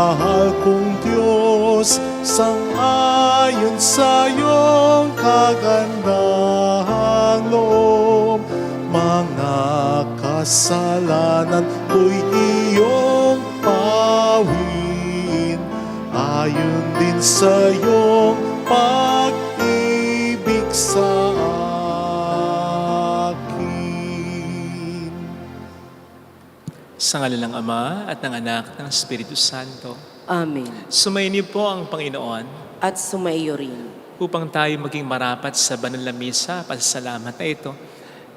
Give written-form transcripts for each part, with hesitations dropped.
mahal kong Diyos, sang-ayon sa iyong kagandahang loob. Mga kasalanan ko'y iyong pawin, ayon din sa iyong pag-ibig sa akin. Sa ngalan ng Ama at ng Anak at ng Espiritu Santo. Amen. Sumayin niyo po ang Panginoon At sumaiyo rin. upang tayo maging marapat sa banal na misa. Pasasalamat na ito.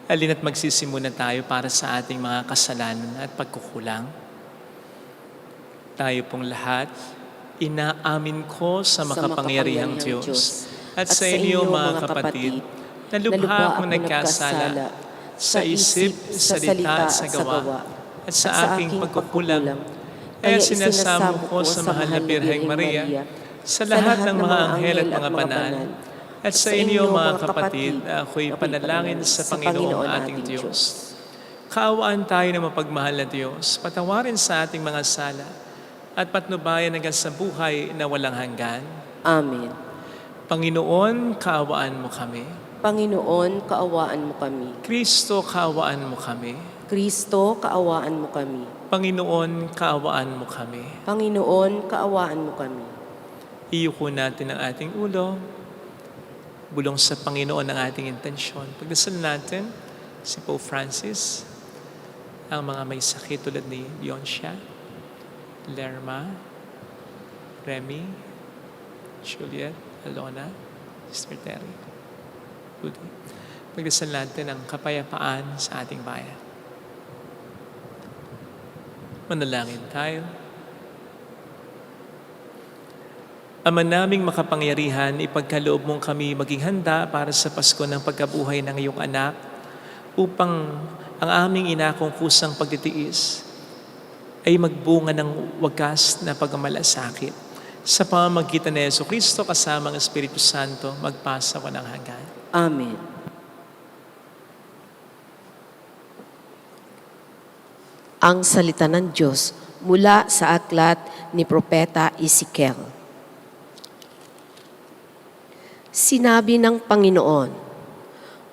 Halina't magsisimula tayo para sa ating mga kasalanan at pagkukulang. Tayo pong lahat, inaamin ko sa makapangyarihang Diyos at sa inyo mga kapatid, na lubha akong nagkasala sa isip, sa salita, sa gawa, at sa aking pagkukulang. Kaya sinasamo ko sa mahal na Birheng Maria, sa lahat ng mga anghel at mga banal, at sa inyo mga kapatid, na ako'y panalangin sa Panginoong ating Diyos. Kaawaan tayo ng mapagmahal na Diyos, patawarin sa ating mga sala, at patnubayan hanggang sa buhay na walang hanggan. Amen. Panginoon, kaawaan mo kami. Panginoon, kaawaan mo kami. Kristo, kaawaan mo kami. Kristo, kaawaan mo kami. Panginoon, kaawaan mo kami. Panginoon, kaawaan mo kami. Iyuko natin ang ating ulo. Bulong sa Panginoon ang ating intensyon. Pagdasal natin si Pope Francis, ang mga may sakit tulad ni Bioncia, Lerma, Remy, Juliet, Alona, Sister Terry, Rudy. Pagdasal natin ang kapayapaan sa ating bayan. Manalangin tayo. Ama naming makapangyarihan, ipagkaloob mong kami maging handa para sa Pasko ng pagkabuhay ng iyong anak upang ang aming inakong kusang pagtitiis ay magbunga ng wagas na pagmamalasakit. Sa pamamagitan ni Jesucristo kasama ang Espiritu Santo, magpasa walang hanggan. Amen. Ang salita ng Diyos mula sa aklat ni Propeta Ezekiel. Sinabi ng Panginoon,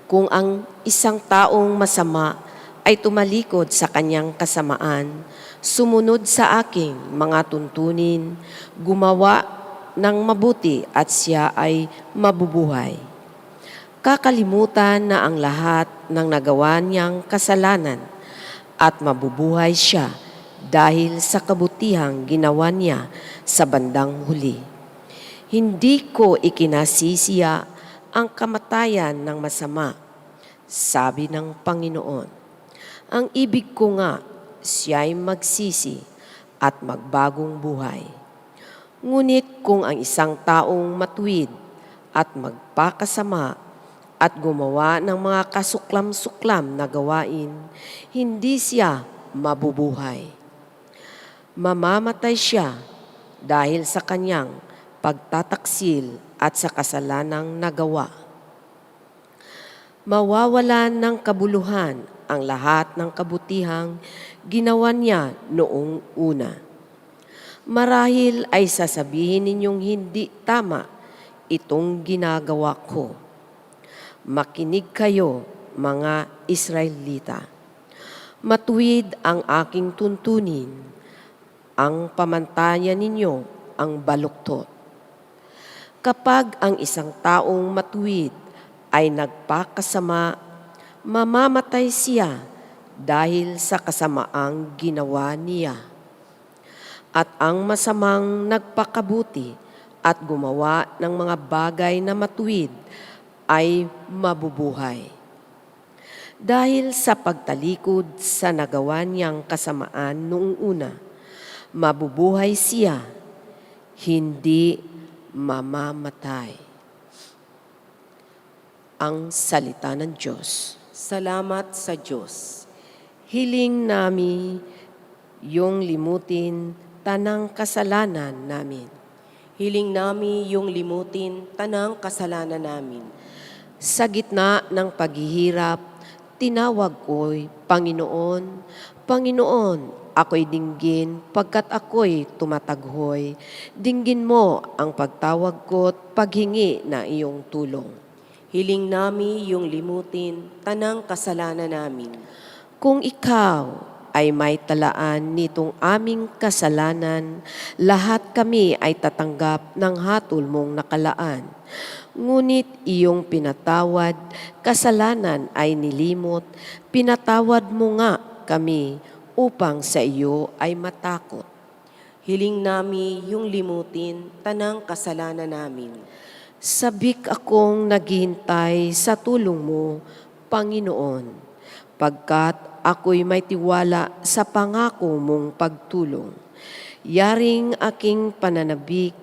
kung ang isang taong masama ay tumalikod sa kanyang kasamaan, sumunod sa aking mga tuntunin, gumawa ng mabuti at siya ay mabubuhay. Kakalimutan na ang lahat ng nagawa niyang kasalanan at mabubuhay siya dahil sa kabutihang ginawa niya sa bandang huli. Hindi ko ikinasisiya ang kamatayan ng masama, sabi ng Panginoon. Ang ibig ko nga, siya'y magsisi at magbagong buhay. Ngunit kung ang isang taong matuwid at magpakasama at gumawa ng mga kasuklam-suklam na gawain, hindi siya mabubuhay. Mamamatay siya dahil sa kanyang pagtataksil at sa kasalanang nagawa. Mawawalan ng kabuluhan ang lahat ng kabutihang ginawa niya noong una. Marahil ay sasabihin ninyong hindi tama itong ginagawa ko. Makinig kayo, mga Israelita. Matuwid ang aking tuntunin. Ang pamantayan ninyo ang baluktot. Kapag ang isang taong matuwid ay nagpakasama, mamamatay siya dahil sa kasamaang ginawa niya. At ang masamang nagpakabuti at gumawa ng mga bagay na matuwid ay mabubuhay. Dahil sa pagtalikod sa nagawa niyang kasamaan noong una, mabubuhay siya, hindi mamamatay. Ang salita ng Diyos. Salamat sa Diyos. Hiling nami yung limutin tanang kasalanan namin. Hiling nami yung limutin tanang kasalanan namin. Sa gitna ng paghihirap, tinawag ko'y Panginoon, Panginoon, ako'y dinggin, pagkat ako'y tumataghoy. Dinggin mo ang pagtawag ko't paghingi na iyong tulong. Hiling nami yung limutin, tanang kasalanan namin. Kung ikaw ay may talaan nitong aming kasalanan, lahat kami ay tatanggap ng hatol mong nakalaan. Ngunit iyong pinatawad, kasalanan ay nilimot, pinatawad mo nga kami upang sa iyo ay matakot. Hiling nami yung limutin, tanang kasalanan namin. Sabik akong naghihintay sa tulong mo, Panginoon, pagkat ako'y may tiwala sa pangako mong pagtulong. Yaring aking pananabik,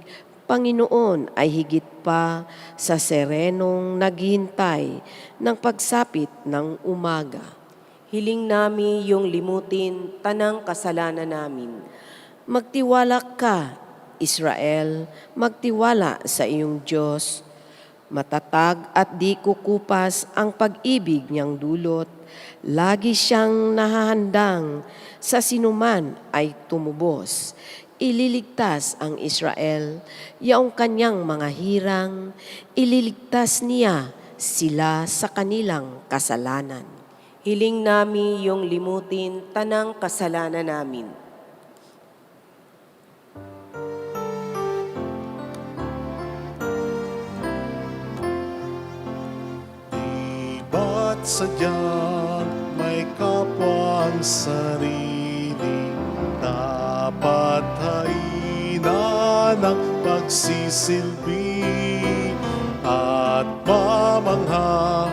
Panginoon, ay higit pa sa serenong naghihintay ng pagsapit ng umaga. Hiling nami yung limutin, tanang kasalanan namin. Magtiwala ka, Israel, magtiwala sa iyong Diyos. Matatag at di kukupas ang pag-ibig niyang dulot. Lagi siyang nahahandang sa sinuman ay tumubos. Ililigtas ang Israel, yaong kanyang mga hirang, ililigtas niya sila sa kanilang kasalanan. Hiling nami yung limutin, tanang kasalanan namin. Di ba't sadyang may kapwang sarili, dapat hainan ng pagsisilbi at mamangha,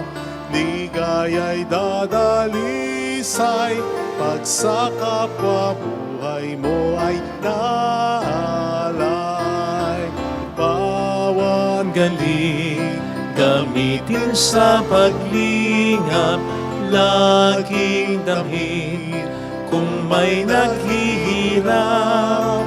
ligaya'y dadalisay pag sa kapwa buhay mo ay naalay. Bawat Galing gamitin sa paglingap, laging damhin kung may naghihirap.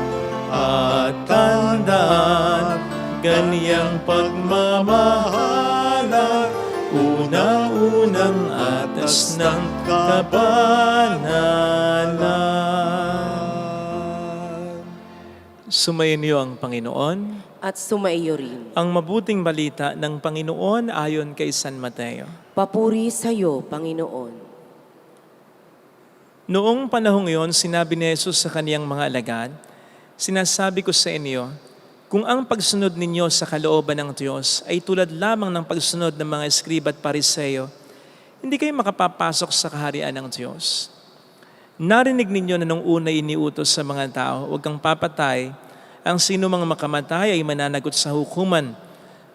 At tandaan, ganyang pagmamahalan, unang-unang atas ng kabanalan. Sumayin niyo ang Panginoon. At sumaiyo rin. Ang mabuting balita ng Panginoon ayon kay San Mateo. Papuri sa iyo, Panginoon. Noong panahong iyon, sinabi ni Jesus sa kaniyang mga alagad, "Sinasabi ko sa inyo, kung ang pagsunod ninyo sa kalooban ng Diyos ay tulad lamang ng pagsunod ng mga eskriba at pariseo, hindi kayo makapapasok sa kaharian ng Diyos. Narinig ninyo na nung una iniutos sa mga tao, huwag kang papatay, ang sino mang makamatay ay mananagot sa hukuman.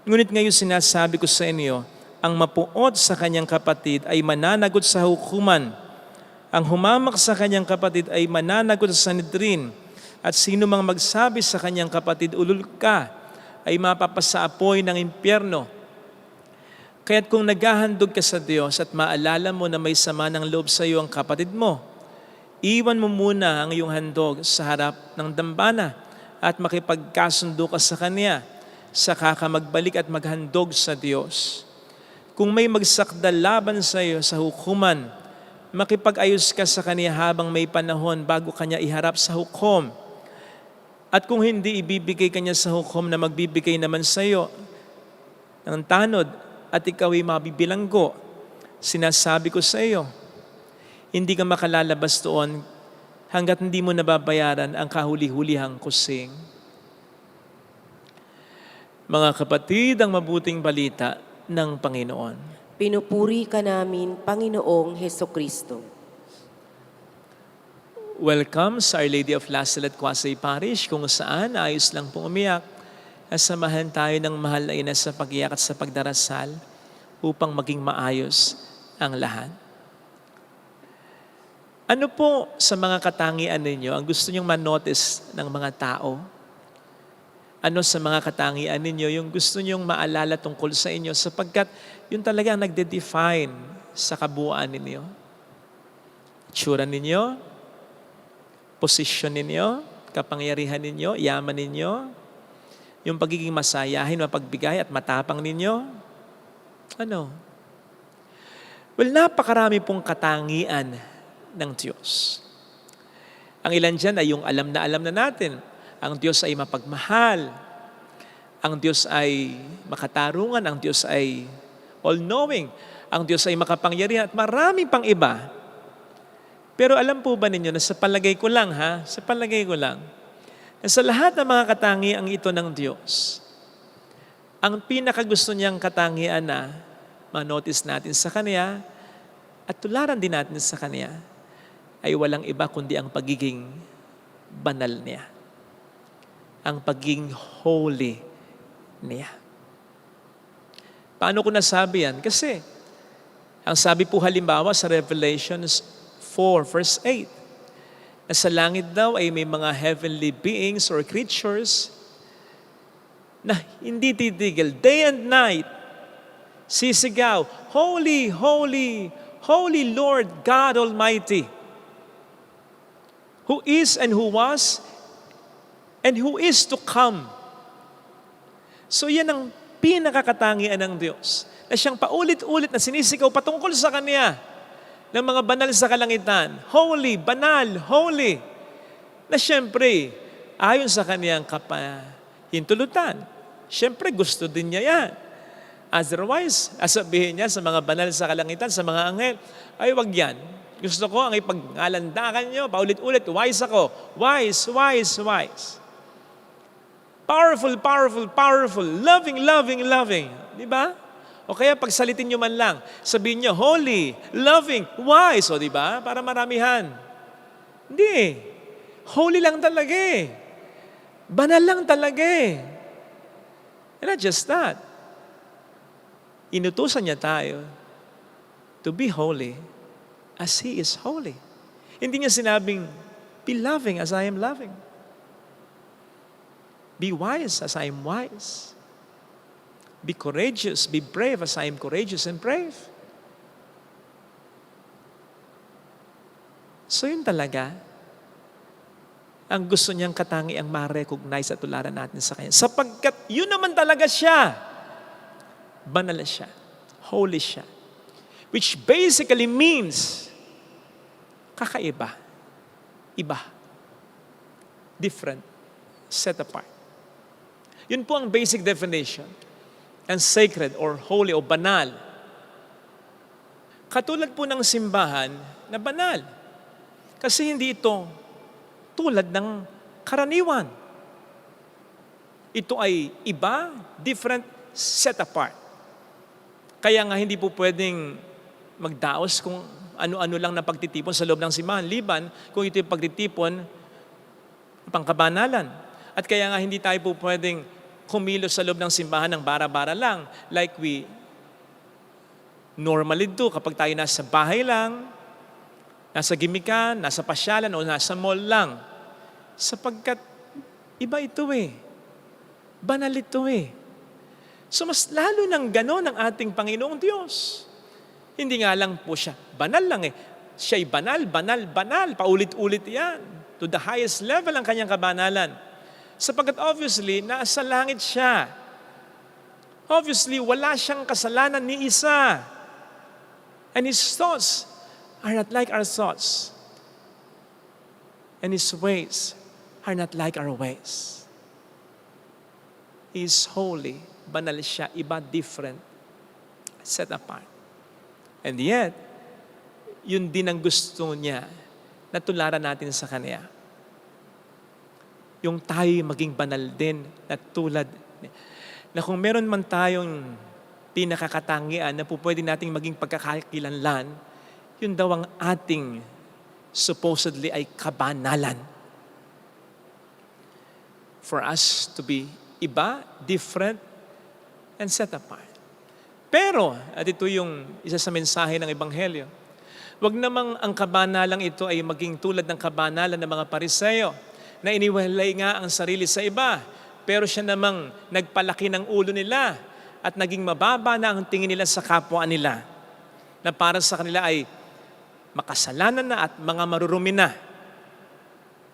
Ngunit ngayon sinasabi ko sa inyo, ang mapuot sa kanyang kapatid ay mananagot sa hukuman. Ang humamak sa kanyang kapatid ay mananagot sa Sanhedrin. At sino mang magsabi sa kanyang kapatid, ulul ka, ay mapapasa apoy ng impyerno. Kaya't kung naghahandog ka sa Diyos at maalala mo na may sama ng loob sa iyo ang kapatid mo, iwan mo muna ang iyong handog sa harap ng dambana at makipagkasundo ka sa Kanya, saka ka magbalik at maghandog sa Diyos. Kung may magsakdal laban sa iyo sa hukuman, makipag-ayos ka sa Kanya habang may panahon bago Kanya iharap sa hukom. At kung hindi, ibibigay Kanya sa hukom na magbibigay naman sa iyo ng tanod at ikaw ay mabibilanggo. Sinasabi ko sa iyo, hindi ka makalalabas doon hanggat hindi mo nababayaran ang kahuli-hulihang kusing." Mga kapatid, ang mabuting balita ng Panginoon. Pinupuri ka namin, Panginoong Hesukristo. Welcome sa Our Lady of Lasalle at Quasay Parish, kung saan ayos lang pong umiyak. Samahan tayo ng mahal na ina sa pag-iyak at sa pagdarasal upang maging maayos ang lahat. Ano po sa mga katangian ninyo ang gusto nyong manotice ng mga tao? Ano sa mga katangian ninyo yung gusto nyong maalala tungkol sa inyo sapagkat yun talaga ang nagde-define sa kabuuan ninyo? Itsura ninyo, posisyon ninyo, kapangyarihan ninyo, yaman ninyo, yung pagiging masayahin, mapagbigay at matapang ninyo? Ano? Well, napakarami pong katangian ng Diyos. Ang ilan dyan ay yung alam na natin. Ang Diyos ay mapagmahal. Ang Diyos ay makatarungan. Ang Diyos ay all-knowing. Ang Diyos ay makapangyarihan at maraming pang iba. Pero alam po ba ninyo na sa palagay ko lang na sa lahat ng mga katangian ito ng Diyos, ang pinakagusto niyang katangian na manotice natin sa Kanya at tularan din natin sa Kanya ay walang iba kundi ang pagiging banal niya. Ang pagiging holy niya. Paano ko nasabi yan? Kasi ang sabi po halimbawa sa Revelation 4 verse 8, na sa langit daw ay may mga heavenly beings or creatures na hindi titigil, day and night, sisigaw, Holy, Holy, Holy Lord God Almighty, who is and who was and who is to come. So yan ang pinakakatangian ng Diyos, na siyang paulit-ulit na sinisigaw patungkol sa Kanya ng mga banal sa kalangitan. Holy, banal, holy. Na siyempre, ayon sa Kanyang hintulutan. Siyempre, gusto din niya yan. Otherwise, sabihin niya sa mga banal sa kalangitan, sa mga anghel, ay wag yan. Gusto ko ang ipagngalandakan niyo, paulit-ulit, wise ako. Wise, wise, wise. Powerful, powerful, powerful. Loving, loving, loving. Di ba? O kaya pagsalitin nyo man lang, sabihin nyo, holy, loving, wise. O di ba? Para maramihan. Hindi. Holy lang talaga eh. Banal lang talaga eh. And not just that. Inutusan niya tayo to be holy as He is holy. Hindi niya sinabing, be loving as I am loving. Be wise as I am wise. Be courageous, be brave as I am courageous and brave. So yun talaga, ang gusto niyang katangiang ma-recognize at tularan natin sa Kanya. Sapagkat yun naman talaga siya. Banal siya. Holy siya. Which basically means kakaiba. Iba. Different. Set apart. Yun po ang basic definition. And sacred or holy o banal. Katulad po ng simbahan na banal. Kasi hindi ito tulad ng karaniwan. Ito ay iba, different, set apart. Kaya nga hindi po pwedeng magdaos kung ano-ano lang na pagtitipon sa loob ng simbahan. Liban kung ito yung pagtitipon pangkabanalan. At kaya nga hindi tayo po pwedeng kumilos sa loob ng simbahan ng bara-bara lang. Like we normally do kapag tayo nasa bahay lang, nasa gimikan, nasa pasyalan o nasa mall lang. Sapagkat iba ito eh. Banal ito eh. So mas lalo ng ganon ang ating Panginoong Diyos. Hindi nga lang po siya banal lang eh. Siya'y banal, banal, banal. Paulit-ulit yan. To the highest level ang kanyang kabanalan. Sapagkat obviously, nasa langit siya. Obviously, wala siyang kasalanan ni isa. And His thoughts are not like our thoughts. And His ways are not like our ways. He is holy. Banal siya. Iba, different. Set apart. And yet, yun din ang gusto niya na tularan natin sa Kanya. Yung tayo maging banal din na tulad na kung meron man tayong pinakakatangian na po pwede nating maging pagkakakilanlan, yun daw ang ating supposedly ay kabanalan. For us to be iba, different, and set apart. Pero, at ito yung isa sa mensahe ng Ebanghelyo, wag namang ang kabanalang ito ay maging tulad ng kabanalan ng mga Pariseo, na iniwalay nga ang sarili sa iba, pero siya namang nagpalaki ng ulo nila at naging mababa na ang tingin nila sa kapwa nila, na para sa kanila ay makasalanan na at mga marurumi na.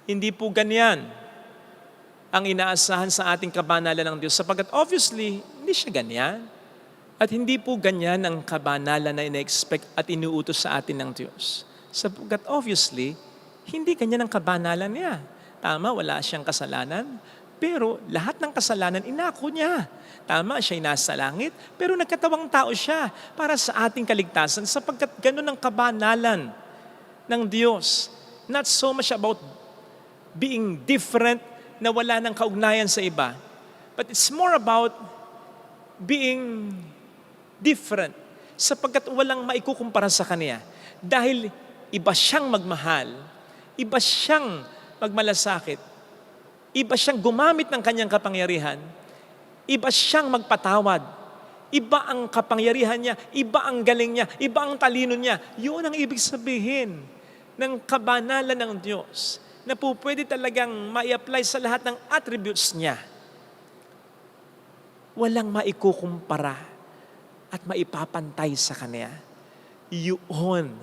Hindi po ganyan ang inaasahan sa ating kabanalan ng Diyos, sapagkat obviously, hindi siya ganyan. At hindi po ganyan ang kabanalan na ina-expect at inuutos sa atin ng Diyos. Sapagkat obviously, Hindi kanya ng kabanalan niya. Tama, wala siyang kasalanan, pero lahat ng kasalanan inako niya. Tama, siya'y nasa langit, pero nagkatawang tao siya para sa ating kaligtasan sapagkat ganun ang kabanalan ng Diyos. Not so much about being different na wala ng kaugnayan sa iba, but it's more about being different sapagkat walang maikukumpara sa Kanya. Dahil iba siyang magmahal, iba siyang magmalasakit, iba siyang gumamit ng Kanyang kapangyarihan, iba siyang magpatawad, iba ang kapangyarihan niya, iba ang galing niya, iba ang talino niya. Yun ang ibig sabihin ng kabanalan ng Diyos na po pwede talagang ma-apply sa lahat ng attributes niya. Walang maikukumpara at maipapantay sa Kanya. Yun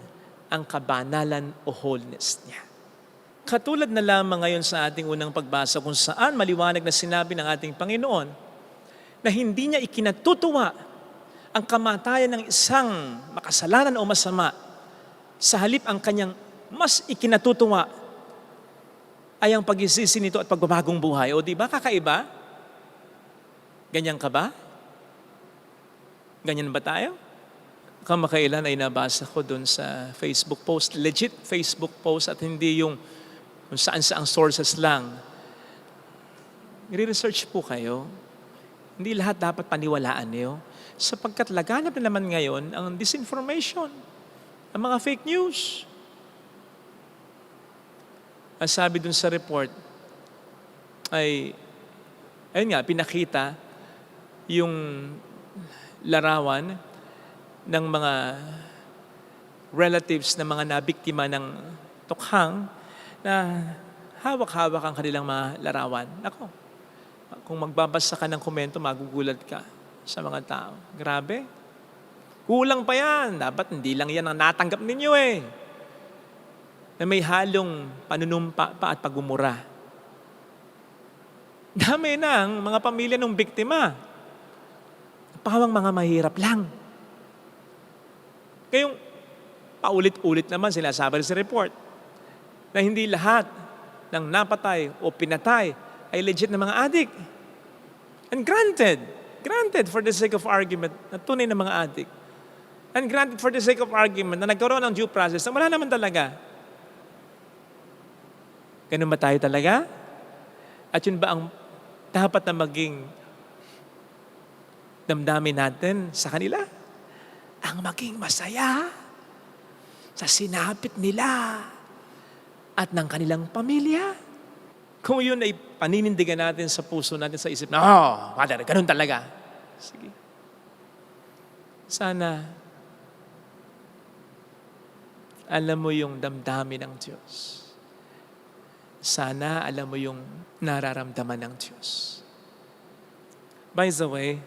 ang kabanalan o wholeness niya. Katulad na lamang ngayon sa ating unang pagbasa kung saan maliwanag na sinabi ng ating Panginoon na hindi niya ikinatutuwa ang kamatayan ng isang makasalanan o masama. Sa halip ang kanyang mas ikinatutuwa ay ang pagsisisi nito at pagbabagong buhay. O di ba kakaiba? Ganyan ka ba? Ganyan ba tayo? Kamakailan ay nabasa ko doon sa Facebook post, legit Facebook post at hindi yung kung saan-saang sources lang. I-research po kayo. Hindi lahat dapat paniwalaan niyo sapagkat laganap na naman ngayon ang disinformation, ang mga fake news. Ang sabi dun sa report ay, ayun nga, pinakita yung larawan ng mga relatives na mga nabiktima ng tukhang na hawak-hawak ang kanilang mga larawan. Ako, kung magbabasa ka ng komento, magugulat ka sa mga tao. Grabe. Kulang pa yan. Dapat hindi lang yan ang natanggap ninyo eh. Na may halong panunumpa pa at pagumura. Dami na ang mga pamilya ng biktima. Pawang mga mahirap lang. Kayong paulit-ulit naman sinasabi sa report na hindi lahat ng napatay o pinatay ay legit na mga adik. And granted for the sake of argument na tunay na mga adik. And granted for the sake of argument na nagkaroon ng due process na wala naman talaga. Ganun ba tayo talaga? At yun ba ang dapat na maging damdamin natin sa kanila? Ang maging masaya sa sinapit nila at ng kanilang pamilya. Kung yun ay paninindigan natin sa puso natin, sa isip na, Father, ganun talaga. Sige. Sana alam mo yung damdamin ng Diyos. Sana alam mo yung nararamdaman ng Diyos. By the way,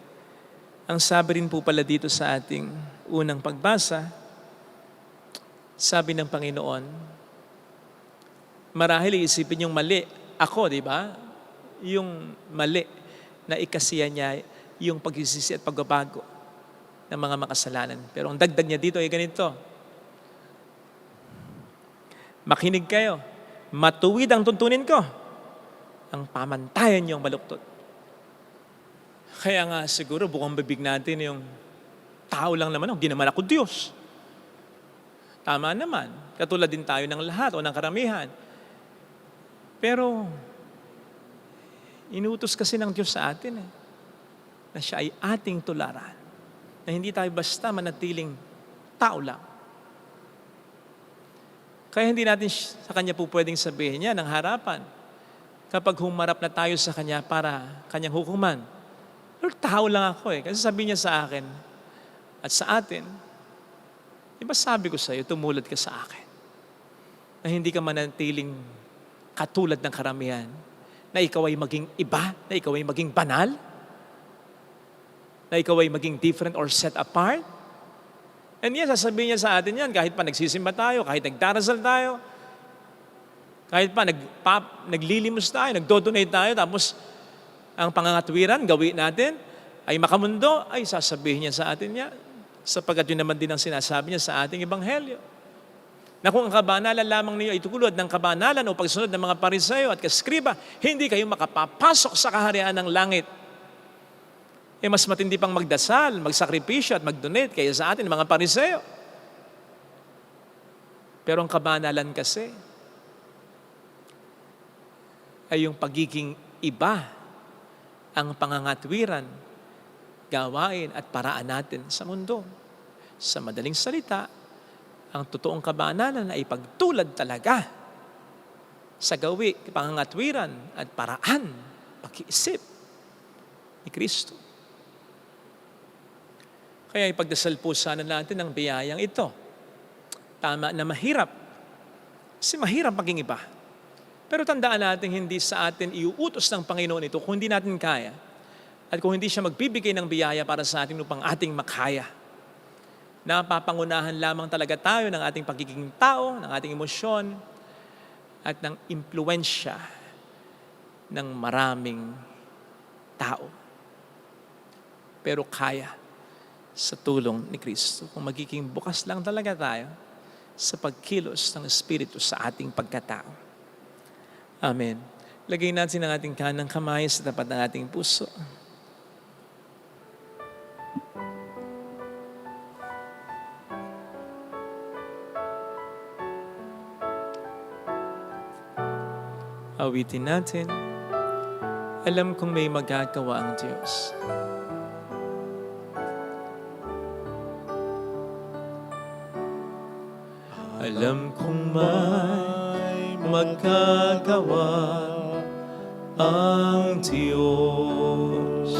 ang sabi rin po pala dito sa ating unang pagbasa, sabi ng Panginoon, marahil iisipin yung mali. Ako, di ba? Yung mali na ikasiya niya yung pagsisisi at pagbabago ng mga makasalanan. Pero ang dagdag niya dito ay ganito. Makinig kayo. Matuwid ang tuntunin ko. Ang pamantayan niyong baluktot. Kaya nga siguro bukang bibig natin yung tao lang naman ako. Di naman ako Diyos. Tama naman. Katulad din tayo ng lahat o ng karamihan. Pero, inutos kasi ng Diyos sa atin na siya ay ating tularan. Na hindi tayo basta manatiling tao lang. Kaya hindi natin sa Kanya po pwedeng sabihin niya ng harapan. Kapag humarap na tayo sa Kanya para Kanyang hukuman. Lord, tao lang ako eh. Kasi sabi niya sa akin at sa atin, diba sabi ko sa iyo, tumulad ka sa akin. Na hindi ka manatiling katulad ng karamihan. Na ikaw ay maging iba, na ikaw ay maging banal, na ikaw ay maging different or set apart. And yes, sasabihin niya sa atin yan, kahit pa nagsisimba tayo, kahit nagdarasal tayo, kahit pa naglilimos tayo, nagdodonate tayo, tapos ang pangangatwiran, gawin natin, ay makamundo, ay sasabihin niya sa atin yan. Sapagkat yun naman din ang sinasabi niya sa ating ebanghelyo. na kung ang kabanalan lamang ninyo ay tulad ng kabanalan o pagsunod ng mga Pariseo at kaskriba, hindi kayo makapapasok sa kaharian ng langit. Mas matindi pang magdasal, magsakripisyo at mag-donate kaya sa atin mga Pariseo. Pero ang kabanalan kasi ay yung pagiging iba ang pangangatwiran, gawain at paraan natin sa mundo. Sa madaling salita, ang totoong kabanalan ay pagtulad talaga sa gawi, pangangatwiran at paraan, pag-iisip ni Kristo. Kaya ipagdasal po sana natin ang biyayang ito. Tama na mahirap. Kasi mahirap maging iba. Pero tandaan natin, hindi sa atin iuutos ng Panginoon ito kung hindi natin kaya. At kung hindi siya magbibigay ng biyaya para sa atin upang ating makaya. Napapangunahan lamang talaga tayo ng ating pagiging tao, ng ating emosyon, at ng impluensya ng maraming tao. Pero kaya sa tulong ni Kristo kung magiging bukas lang talaga tayo sa pagkilos ng Espiritu sa ating pagkatao. Amen. Lagay natin ang ating kanang kamay sa tapat ng ating puso. Awitin natin, alam kong may magagawa ang Diyos. Alam kong may magagawa ang Diyos.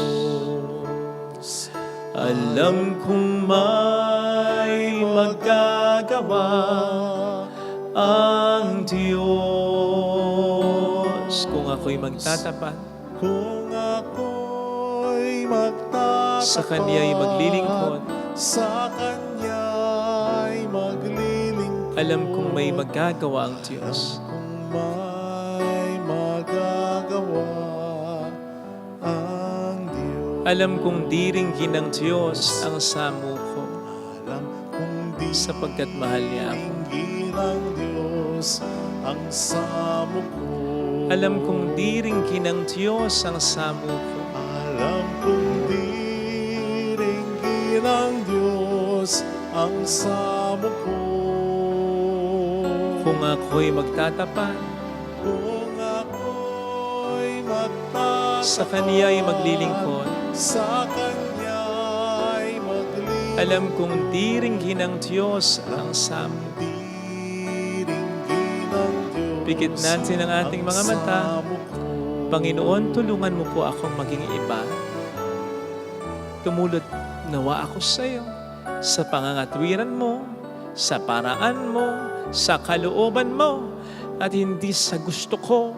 Alam kong may magagawa ang Diyos. Kung ako'y magtatapat, Kung ako'y magtatapat, sa Kanya'y maglilingkod, sa Kanya'y maglilingkod, alam kong may magagawa ang Diyos. kung may magagawa ang Diyos. Alam kong diringgin ng Diyos ang samo ko, Alam kong di sapagkat mahal niya ako. ringgin ng Diyos ang samo ko. Alam kong diringgin ng Diyos ang samo ko, Alam kong di ringgin ng Diyos ang samo ko. kung ako'y magtatapat, Kung ako'y magtatapat, sa Kaniya'y maglilingkod, sa Kanya'y maglilingkod, alam kong diringgin ng Diyos ang samo. di ringgin ng Diyos Pikit natin ang ating mga mata. samo ko. Panginoon, tulungan mo po akong maging iba. Tumulad nawa ako sa iyo, sa pangangatwiran mo, sa paraan mo, sa kalooban mo, at hindi sa gusto ko,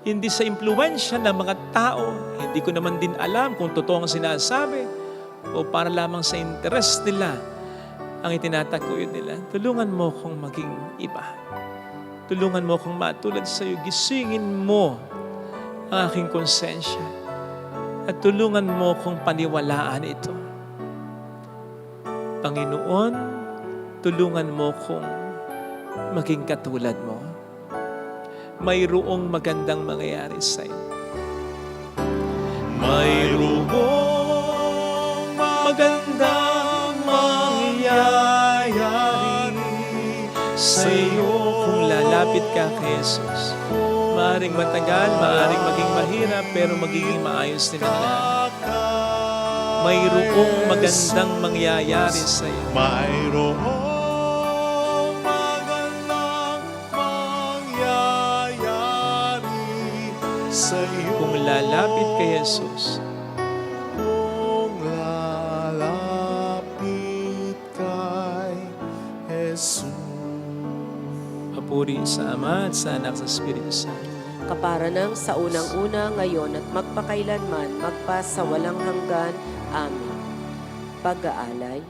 hindi sa impluensya ng mga tao. Hindi ko naman din alam kung totoo ang sinasabi o para lamang sa interes nila ang itinataguyod nila. Tulungan mo akong maging iba. Tulungan mo akong matulad sa iyo. Gisingin mo ang aking konsensya at tulungan mo akong paniwalaan ito. Panginoon, tulungan mo akong maging katulad mo. Mayroong magandang mangyayari sa iyo. Mayroong magandang mangyayari sa iyo kung lalapit ka kay Jesus. Maaring matagal, maaring maging mahirap, pero magiging maayos din ang lahat. Mayroong magandang mangyayari sa iyo. Mayroong magandang mangyayari sa iyo. Kung lalapit kay Jesus, Kung lalapit kay Jesus. papuri sa Ama at sa Anak at sa Espiritu Santo. Kapara ng sa unang-una, ngayon at magpakailanman, magpa sa walang hanggan. Amen. Pag-aalay.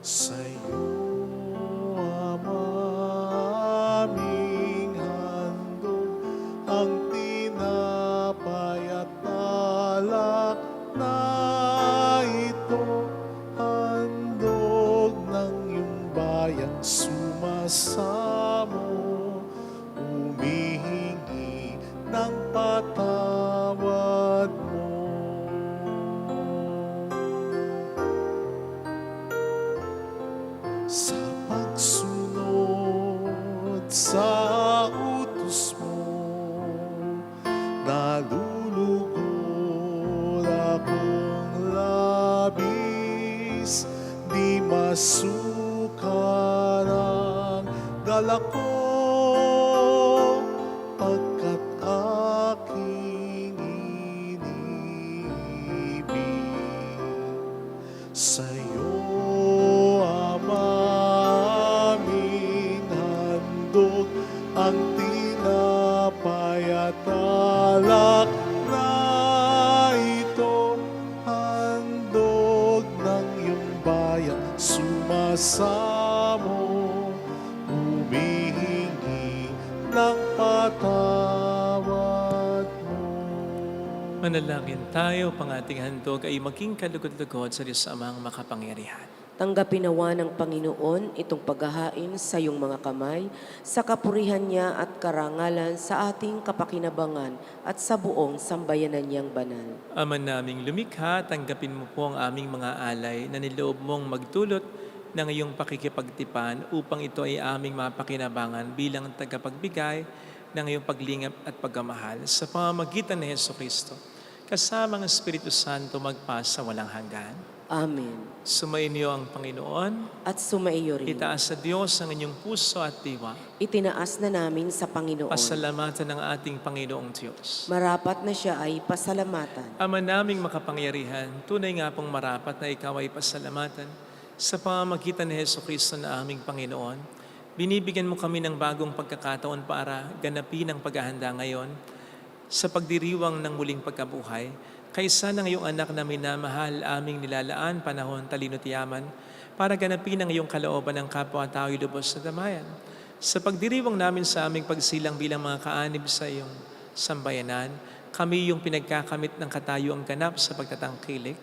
Sa'yo, Ama, asukal ang dala ko, pagkat aking inibig. Sa'yo, Ama, aming handog ang tinapay at alak na ito, handog ng iyong bayan, sumasamo, humihingi ng patawad mo. Manalangin tayo, pang ating handog ay maging kalugod-lugod sa Diyos Amang makapangyarihan. Tanggapin nawa ng Panginoon itong paghahain sa iyong mga kamay, sa kapurihan niya at karangalan sa ating kapakinabangan at sa buong sambayanan niyang banal. Ama naming lumikha, tanggapin mo po ang aming mga alay na niloob mong magdulot ng iyong pakikipagtipan upang ito ay aming mapakinabangan bilang tagapagbigay ng iyong paglingap at pagmamahal sa pamamagitan ni Jesucristo, kasama ang Espiritu Santo magpa sa walang hanggan. Amen. Sumainyo ang Panginoon. At sumaiyo rin. Itaas sa Diyos ang inyong puso at diwa. Itinaas na namin sa Panginoon. Pasalamatan ng ating Panginoong Diyos. Marapat na siya ay pasalamatan. Ama naming makapangyarihan, tunay nga pong marapat na ikaw ay pasalamatan sa pamamagitan ni Jesucristo na aming Panginoon. Binibigyan mo kami ng bagong pagkakataon para ganapin ang paghahanda ngayon sa pagdiriwang ng muling pagkabuhay, kaysa ng iyong anak na minamahal aming nilalaan panahon, talino at yaman, para ganapin ang iyong kalooban ng kapwa-tao'y lubos na damayan. Sa pagdiriwang namin sa aming pagsilang bilang mga kaanib sa iyong sambayanan, kami yung pinagkakamit ng katayuang ganap sa pagtatangkilik.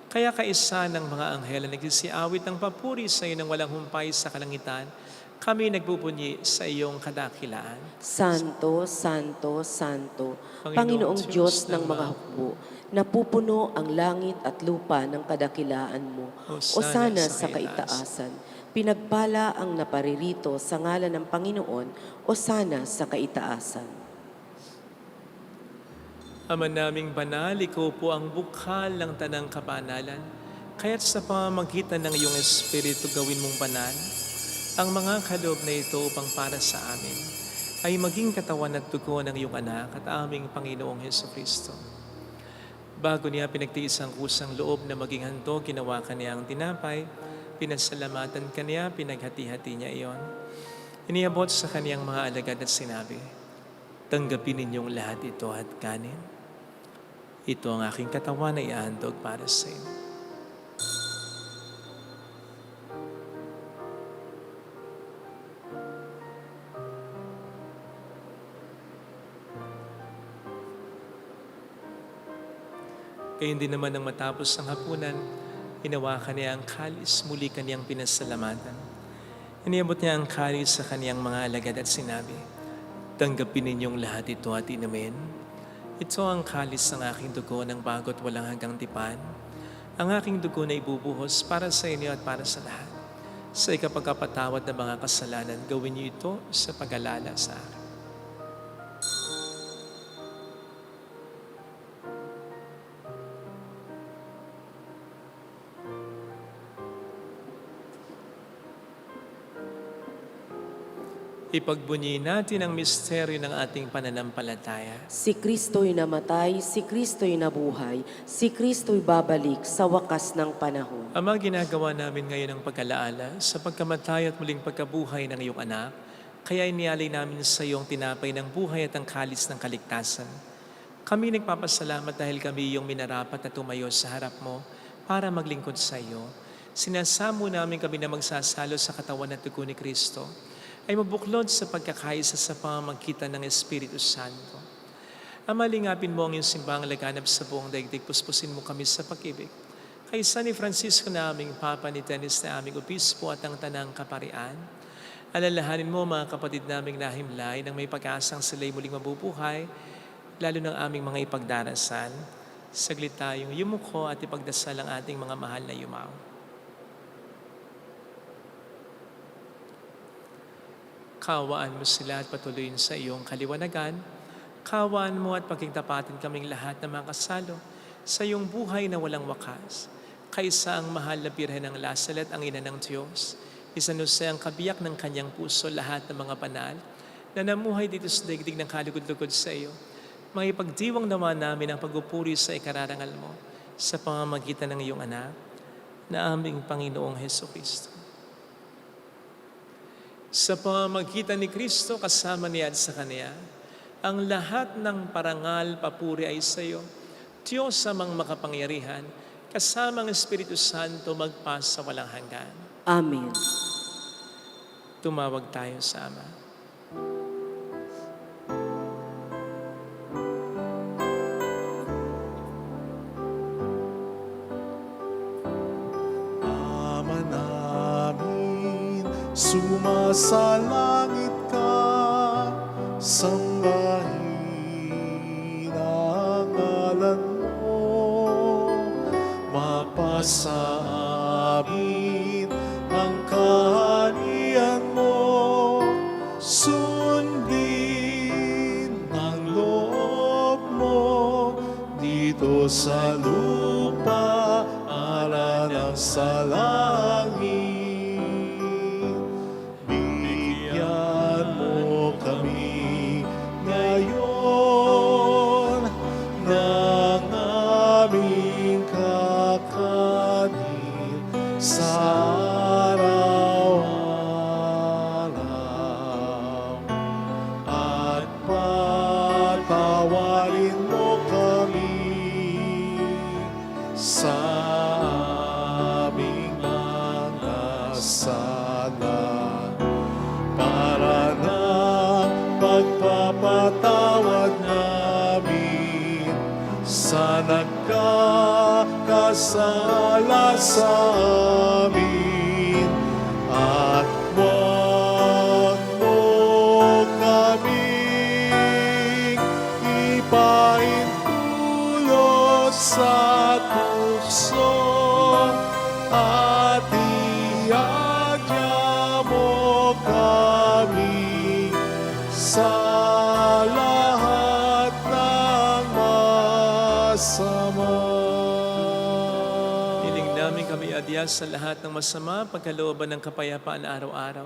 Kaya kaisa ng mga anghel na nagsisiawit ng papuri sa iyo ng walang humpay sa kalangitan, kami nagpupunyi sa iyong kadakilaan. Santo, Santo, Santo, Panginoong Diyos ng mga hukbo, napupuno ang langit at lupa ng kadakilaan mo. Osana sa kaitaasan. Pinagpala ang naparirito sa ngalan ng Panginoon. Osana sa kaitaasan. Ama naming banal, ikaw po ang bukal ng tanang kabanalan. Kaya't sa pamamagitan ng iyong Espiritu gawin mong banal ang mga kaloob na ito upang para sa amin ay maging katawan at dugo ng iyong anak at aming Panginoong Jesucristo. Bago niya pinagtiis ang kusang loob na maging handog, ginawa kaniya ang tinapay, pinasalamatan kaniya, pinaghati-hati niya iyon. Iniabot sa kaniyang mga alagad at sinabi, tanggapin ninyong lahat ito at kanin. Ito ang aking katawan na ihandog para sa inyo. Kaya hindi naman nang matapos ang hapunan, hinawakan niya ang kalis, muli kaniyang pinasalamatan. Iniabot niya ang kalis sa kaniyang mga alagad at sinabi, tanggapin ninyong lahat ito at inumin. Ito ang kalis ng aking dugo ng bago't walang hanggang tipan. Ang aking dugo na ibubuhos para sa inyo at para sa lahat. Sa ikapagkapatawad ng mga kasalanan, gawin niyo ito sa pag-alala sa akin. Ipagbunyi natin ang misteryo ng ating pananampalataya. Si Kristo'y namatay, si Kristo'y nabuhay, si Kristo'y babalik sa wakas ng panahon. Ama, ginagawa namin ngayon ang pag-alaala sa pagkamatay at muling pagkabuhay ng iyong anak, kaya inialay namin sa iyong tinapay ng buhay at ang kalis ng kaligtasan. Kami nagpapasalamat dahil kami iyong minarapat na tumayo sa harap mo para maglingkod sa iyo. Sinasamo namin kami na magsasalo sa katawan at dugo ni Kristo, ay mabuklod sa pagkakaisa sa pamamagitan ng Espiritu Santo. Ama, lingapin mo ang iyong simbang laganap sa buong daigdig, puspusin mo kami sa pag-ibig. Kaisa ni Francisco na aming Papa, ni Dennis na aming Obispo at ang Tanang Kaparian, alalahanin mo mga kapatid naming nahimlay nang may pag-asang sila'y muling mabubuhay, lalo ng aming mga ipagdarasal. Saglit tayong yumuko at ipagdasal ang ating mga mahal na yumaw. Kawaan mo sila at patuloyin sa iyong kaliwanagan. Kawaan mo at pagkiktapatin kaming lahat na makasalo sa iyong buhay na walang wakas. kaysa ang mahal na Birhen ng Lazaret, ang ina ng Diyos. San Jose, ang kabiyak ng kanyang puso, lahat ng mga banal na namuhay dito sa daigdig ng kalugod-lugod sa iyo. Maipagdiwang naman namin ang pagpupuri sa ikararangal mo sa pamamagitan ng iyong anak na aming Panginoong Hesukristo. Sa pamamagitan ni Kristo, kasama niya at sa Kanya, ang lahat ng parangal, papuri ay sa iyo, Diyos amang makapangyarihan, kasama ang Espiritu Santo magpas sa walang hanggan. Amen. Tumawag tayo sa Ama. Ama namin, sumasalangit ka, sambahin ang ngalan mo, mapasa amin ang kaharian mo, sundin ang loob mo dito sa lupa, alang sa langit. Bigyan mo kami ngayon ng aming kakanin sa araw-araw, at patawarin mo kami sa aming mga sala, para na pagpapatawad namin sa nagkakasala sa amin, at huwag mo kaming ipaintulot sa tukso, at iadya mo kami sa lahat ng masama. Hiling namin kami adya sa lahat ng masama, pagkalooban ng kapayapaan araw-araw.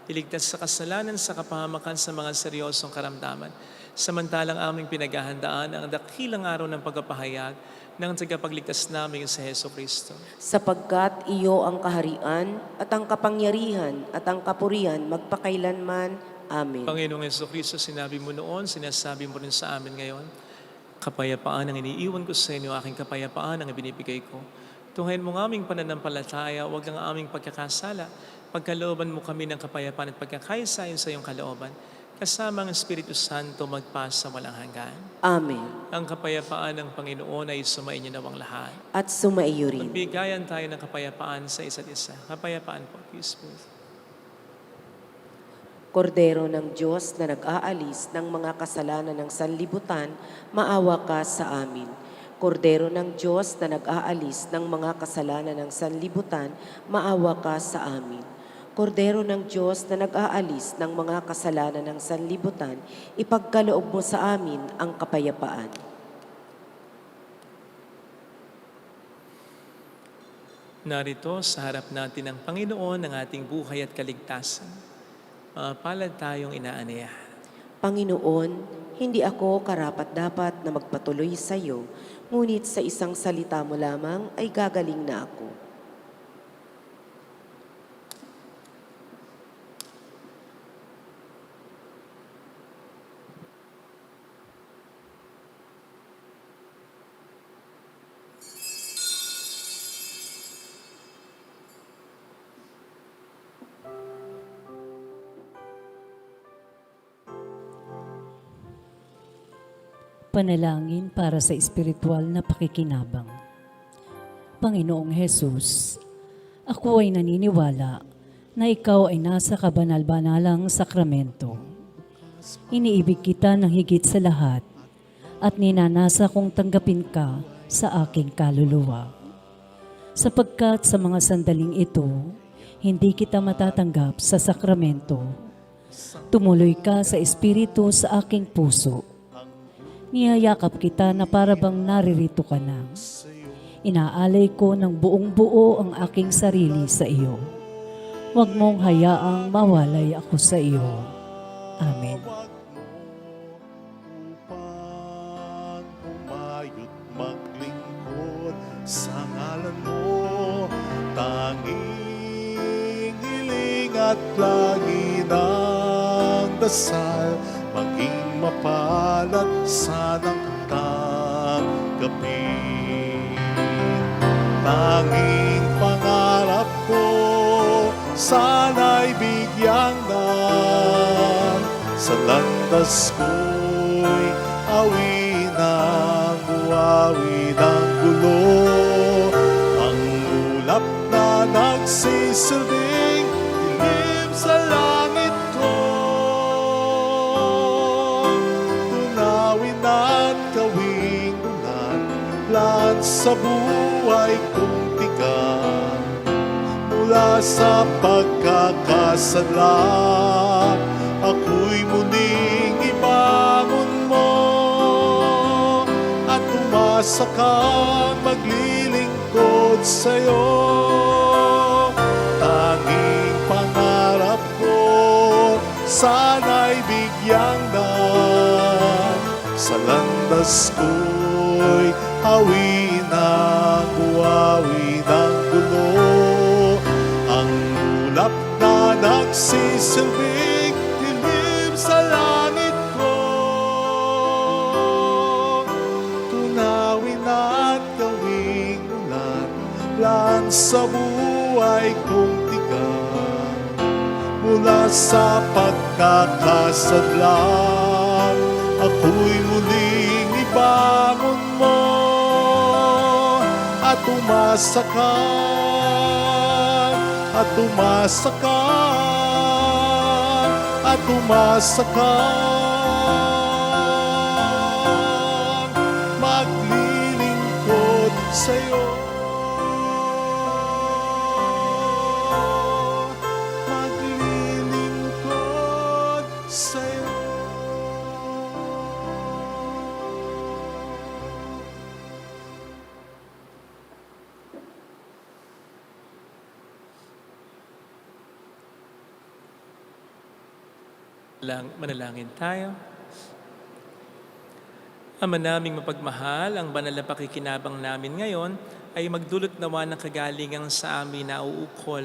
Iligtas sa kasalanan, sa kapahamakan, sa mga seryosong karamdaman. Samantalang aming pinaghahandaan ang dakilang araw ng pagpapahayag ng tagapagligtas namin sa Hesukristo. Sapagkat iyo ang kaharian at ang kapangyarihan at ang kapurihan magpakailanman. Amen. Panginoong Hesukristo, sinabi mo noon, sinasabi mo rin sa amin ngayon, kapayapaan ang iniiwan ko sa inyo, aking kapayapaan ang ibinibigay ko. Tunghayin mo ng aming pananampalataya, huwag ang aming pagkakasala. Pagkalooban mo kami ng kapayapaan at pagkakaisa sa iyong kalooban, kasama ang Espiritu Santo magpas sa walang hanggan. Amen. Ang kapayapaan ng Panginoon ay sumainyo nawang lahat. At sumaiyo rin. Magbigayan tayo ng kapayapaan sa isa't isa. Kapayapaan po, peace be with you. Kordero ng Diyos na nag-aalis ng mga kasalanan ng sanlibutan, maawa ka sa amin. Kordero ng Diyos na nag-aalis ng mga kasalanan ng sanlibutan, maawa ka sa amin. Kordero ng Diyos na nag-aalis ng mga kasalanan ng sanlibutan, ipagkaloob mo sa amin ang kapayapaan. Narito sa harap natin ang Panginoon ng ating buhay at kaligtasan. Palad tayong inaaniyahan. Panginoon, hindi ako karapat-dapat na magpatuloy sa iyo, ngunit sa isang salita mo lamang ay gagaling na ako. Panalangin para sa espiritual na pakikinabang. Panginoong Hesus, ako ay naniniwala na ikaw ay nasa kabanal-banalang sakramento. Iniibig kita ng higit sa lahat at ninanasa kong tanggapin ka sa aking kaluluwa. Sapagkat sa mga sandaling ito, hindi kita matatanggap sa sakramento. Tumuloy ka sa espiritu sa aking puso. Niyayakap kita na para bang naririto ka na. Inaalay ko ng buong buo ang aking sarili sa iyo. Huwag mong hayaang mawalay ako sa iyo. Amen. Upang humayo't maglingkod sa ngalan mo, tanging hiling at lagi ng dasal, maging mapalad sanang tanggapin. Tanging pangarap ko, sana'y bigyang ng sa landas ko'y awin ang buhawi ng gulo. Ang ulap na nagsisilbing dilim sa langit ko, tunawin at gawing ulan plan sa buhay kong tigang. Mula sa pagkakasala, ako'y muling ibangon mo, at umasa kang maglilingkod sa'yo. Tanging pangarap ko, sana'y bigyang ng sa landas ko'y hawin ang buhawi ng gulo. Ang ulap na nagsisilbing dilim sa langit ko, tunawin at gawing ulan sa buhay kong tigang. Mula sa pagkakasadla, ako'y muling ibangon mo, at umasa ka, at umasa ka, at umasa ka, maglilingkod sa'yo. Maglilingkod sa'yo. Manalangin tayo. Ama naming mapagmahal, ang banal na pakikinabang namin ngayon ay magdulot nawa ng kagalingan sa amin na uukol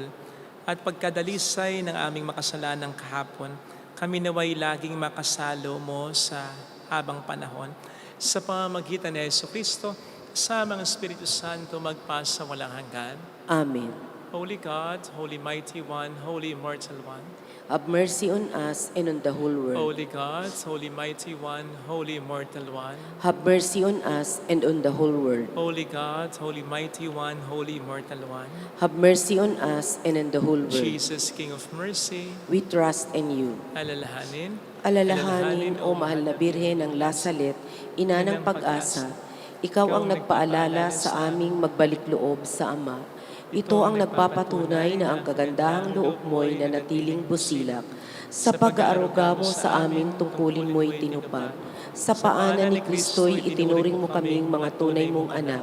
at pagkadalisay ng aming makasalanang kahapon, kami naway laging makasalo mo sa habang panahon. Sa pamamagitan ni Jesucristo, sa mga Espiritu Santo magpasa walang hanggan. Amen. Holy God, Holy Mighty One, Holy Immortal One, Have mercy on us and on the whole world. Holy God, Holy Mighty One, Holy Immortal One, Have mercy on us and on the whole world. Holy God, Holy Mighty One, Holy Immortal One, Have mercy on us and on the whole world. Jesus, King of Mercy, We trust in you. alalahanin, Alalahanin, O mahal na Birhen ng Lasalet, ina ng pag-asa, ikaw ang nagpaalala sa aming magbalik loob sa Ama. Ito ang nagpapatunay na ang kagandahang loob mo'y nanatiling busilak. Sa pag-aaruga mo sa amin, tungkulin mo'y tinupad. Sa paanan ni Kristo'y itinuring mo kaming mga tunay mong anak.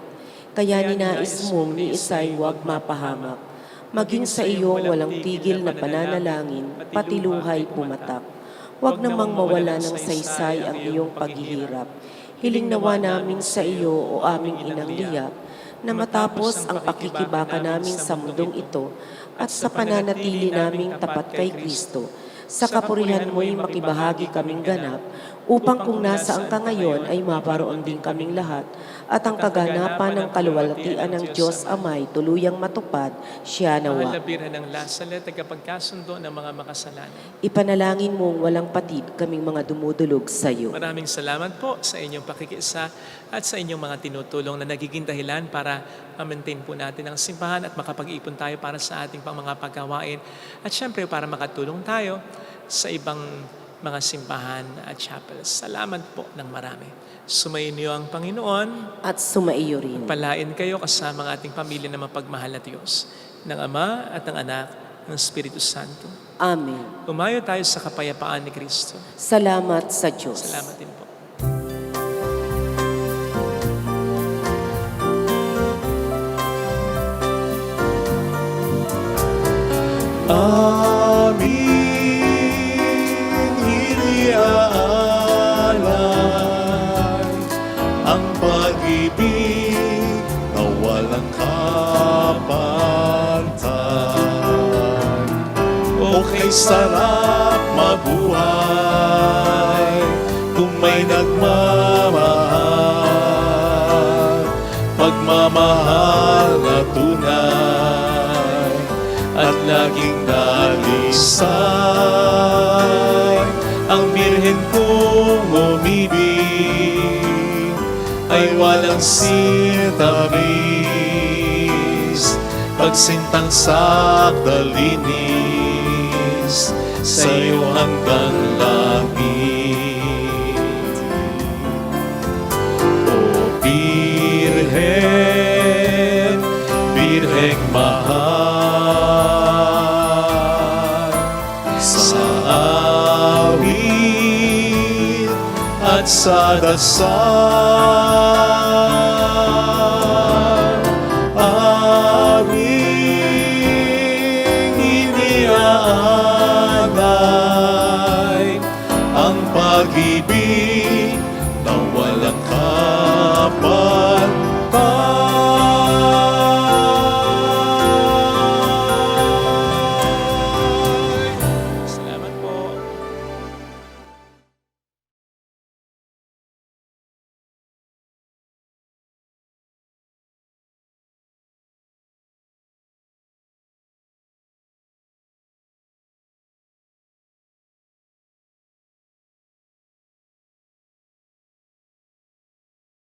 Kaya ninais mong ni isa'y huwag mapahamak. Maging sa iyong walang tigil na pananalangin, pati luhay pumatak. Huwag namang mawala ng saysay ang iyong paghihirap. Hiling nawa namin sa iyo, o aming inang liyap, na matapos ang pakikibaka namin sa mundong ito at sa pananatili naming tapat kay Kristo, sa kapurihan mo'y makibahagi kaming ganap, upang kung nasaan ka ngayon ay maparoon din kaming lahat, at ang kaganapan ng kaluwalhatian ng Diyos Amay tuluyang matupad, siya mahal nawa. na Birhen ng Lasalet, tagapagkasundo ng mga makasalanan. Ipanalangin mong walang patid kaming mga dumudulog sa iyo. Maraming salamat po sa inyong pakikiisa at sa inyong mga tinutulong na nagiging dahilan para ma-maintain po natin ang simbahan at makapag-ipon tayo para sa ating pang mga paggawain at syempre para makatulong tayo sa ibang mga simbahan at chapels. Salamat po ng marami. Sumayin niyo ang Panginoon. At sumaiyo rin. Palain kayo kasama ang ating pamilya na mapagmahal na Diyos, ng Ama at ng Anak, ng Espiritu Santo. Amen. Umayo tayo sa kapayapaan ni Kristo. Salamat sa Diyos. Salamat din po. Amin, iniaalay ang pag-ibig na walang kapantay. O kay sarap mabuhay kung may nagmamahal, pagmamahal na tunay at laging dalisay. Ang birhen kong umibig ay walang sintamis, pagsintang sakdalinis sa'yo hanggang langit. O Birhen, Birheng mahal, sa awit at sa dasal, aming iniaalay ang pag-ibig na walang kapal